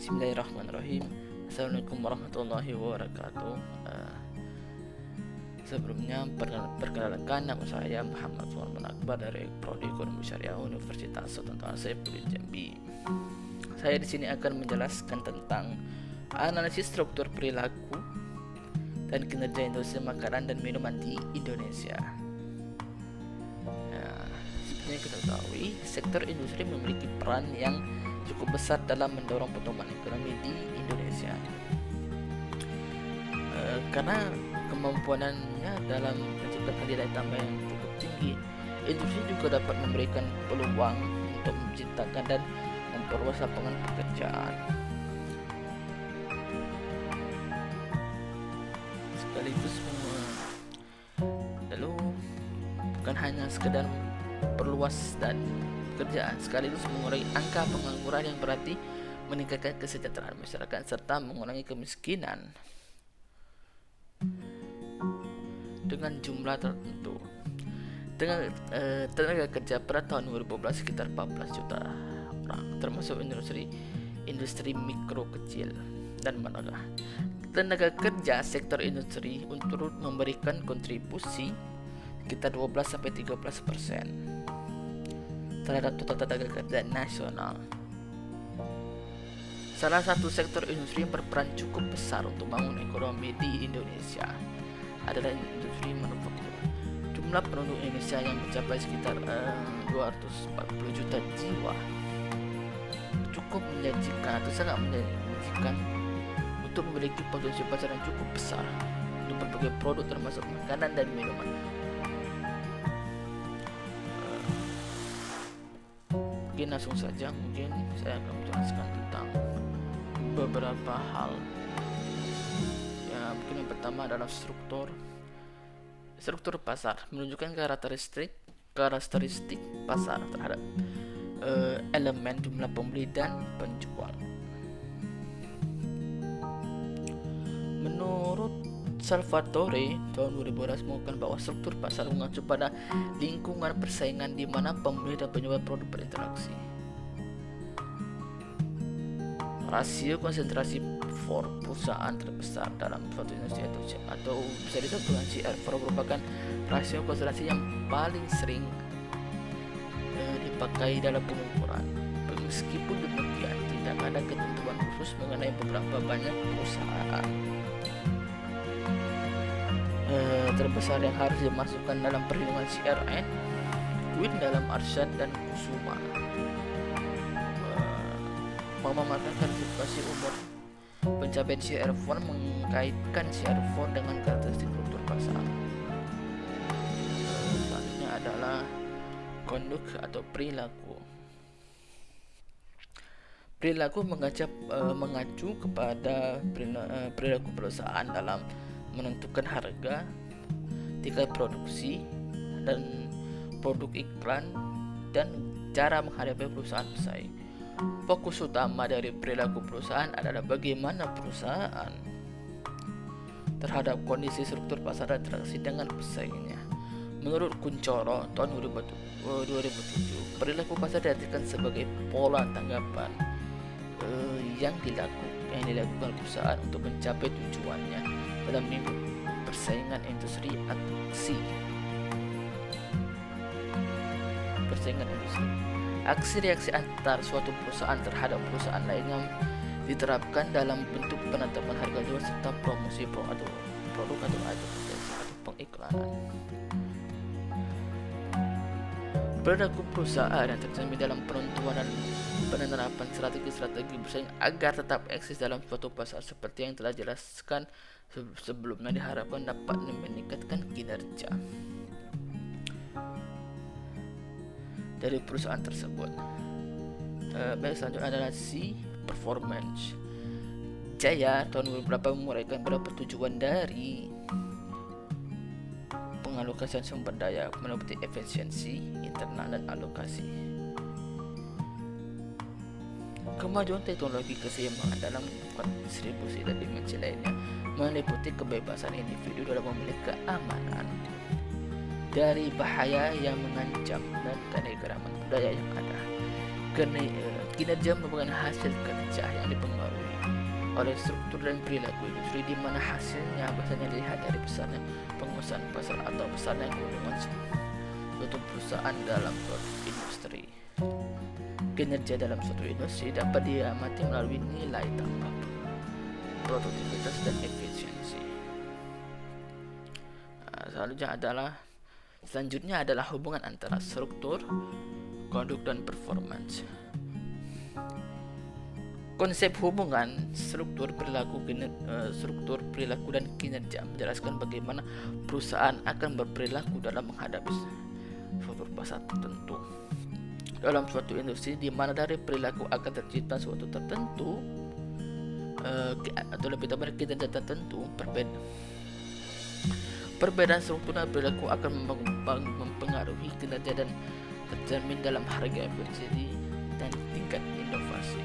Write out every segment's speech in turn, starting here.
Bismillahirrahmanirrahim. Assalamualaikum warahmatullahi wabarakatuh. Sebelumnya perkenalkan, nama saya Muhammad Sulaiman Akbar dari Prodi Ekonomi Syariah Universitas Sultan Hasanuddin Jambi. Saya di sini akan menjelaskan tentang analisis struktur perilaku dan kinerja industri makanan dan minuman di Indonesia. Seperti yang kita ketahui, sektor industri memiliki peran yang cukup besar dalam mendorong pertumbuhan ekonomi di Indonesia. Karena kemampuannya dalam menciptakan nilai tambah yang cukup tinggi, industri juga dapat memberikan peluang untuk menciptakan dan memperluas lapangan pekerjaan. Sekaligus lalu bukan hanya sekedar perluas dan pekerjaan, sekaligus mengurangi angka pengangguran yang berarti meningkatkan kesejahteraan masyarakat serta mengurangi kemiskinan dengan jumlah tertentu. Dengan tenaga kerja pada tahun 2012 sekitar 14 juta orang, termasuk industri mikro, kecil dan menengah. Tenaga kerja sektor industri turut memberikan kontribusi sekitar 12-13% terhadap total tenaga kerja nasional. Salah satu sektor industri yang berperan cukup besar untuk membangun ekonomi di Indonesia adalah industri manufaktur. Jumlah penduduk Indonesia yang mencapai sekitar 240 juta jiwa cukup menjanjikan atau sangat menjanjikan untuk memiliki potensi pasar yang cukup besar untuk berbagai produk termasuk makanan dan minuman. Mungkin langsung saja, mungkin saya akan menjelaskan tentang beberapa hal. Ya, mungkin yang pertama adalah struktur pasar, menunjukkan karakteristik pasar terhadap elemen jumlah pembeli dan penjual. Menurut Salvatore tahun 2012 mengungkapkan bahwa struktur pasar mengacu pada lingkungan persaingan di mana pembeli dan penjual produk berinteraksi. Rasio konsentrasi perusahaan terbesar dalam suatu industri atau bisa disebut dengan CR4 merupakan rasio konsentrasi yang paling sering dipakai dalam pengukuran. Meskipun demikian, tidak ada ketentuan khusus mengenai beberapa banyak perusahaan terbesar yang harus dimasukkan dalam perhitungan CRN, Quinn dalam Arsyad dan Kusuma memaparkan klasifikasi umur pencapaian CR4 mengkaitkan CR4 dengan karakteristik struktur pasar. Selanjutnya adalah konduk atau perilaku. Perilaku mengacu kepada perilaku perusahaan dalam menentukan harga, tingkat produksi, dan produk iklan, dan cara menghadapi perusahaan pesaing. Fokus utama dari perilaku perusahaan adalah bagaimana perusahaan terhadap kondisi struktur pasar dan interaksi dengan pesaingnya. Menurut Kuncoro tahun 2007, perilaku pasar diartikan sebagai pola tanggapan yang dilakukan perusahaan untuk mencapai tujuannya dalam lingkup persaingan industri. Aksi reaksi antar suatu perusahaan terhadap perusahaan lainnya diterapkan dalam bentuk penetapan harga jual serta promosi produk atau pengiklanan. Perilaku perusahaan yang tercermin dalam penentuan dan penerapan strategi bersaing agar tetap eksis dalam suatu pasar seperti yang telah dijelaskan sebelumnya diharapkan dapat meningkatkan kinerja dari perusahaan tersebut. Baik, selanjutnya adalah performance. Jaya tahun 2008 menguraikan beberapa tujuan dari pengalokasian sumber daya meliputi efisiensi internal dan alokasi. Kemajuan teknologi keseimbangan dalam distribusi dan dimensi lainnya meliputi kebebasan individu dalam memilih keamanan dari bahaya yang mengancam dan keanekaragaman budaya yang ada. Kinerja merupakan hasil kerja yang dipengaruhi oleh struktur dan perilaku industri, di mana hasilnya biasanya dilihat dari besarnya penguasaan pasar atau besarnya keuntungan suatu perusahaan dalam suatu industri. Kinerja dalam suatu industri dapat diamati melalui nilai tambah, produktivitas, dan efisiensi. Selanjutnya adalah hubungan antara struktur, konduk, dan performance. Konsep hubungan struktur perilaku dan kinerja menjelaskan bagaimana perusahaan akan berperilaku dalam menghadapi suatu pasar tertentu. Dalam suatu industri di mana dari perilaku akan tercipta suatu tertentu, atau lebih tepat kinerja tertentu, perbedaan struktur dan perilaku akan mempengaruhi kinerja dan tercermin dalam harga, efisiensi, dan tingkat inovasi.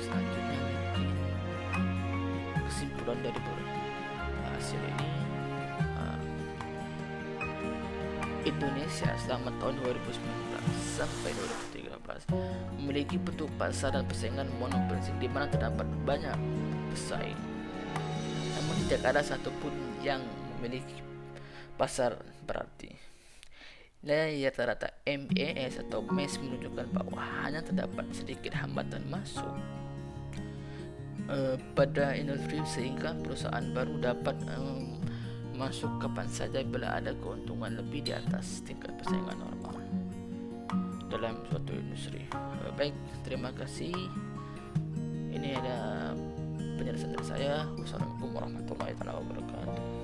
Selanjutnya mungkin kesimpulan dari hasil ini. Indonesia selama tahun 2019 sampai 2013 memiliki bentuk pasar dan persaingan monopolistik di mana terdapat banyak pesaing. Namun tidak ada satupun yang memiliki pasar berarti. Nilai rata-rata MAS atau MES menunjukkan bahwa hanya terdapat sedikit hambatan masuk pada industri sehingga perusahaan baru dapat masuk kapan saja bila ada keuntungan lebih di atas tingkat persaingan normal dalam suatu industri. Baik, terima kasih. Ini ada penjelasan dari saya. Wassalamualaikum warahmatullahi wabarakatuh.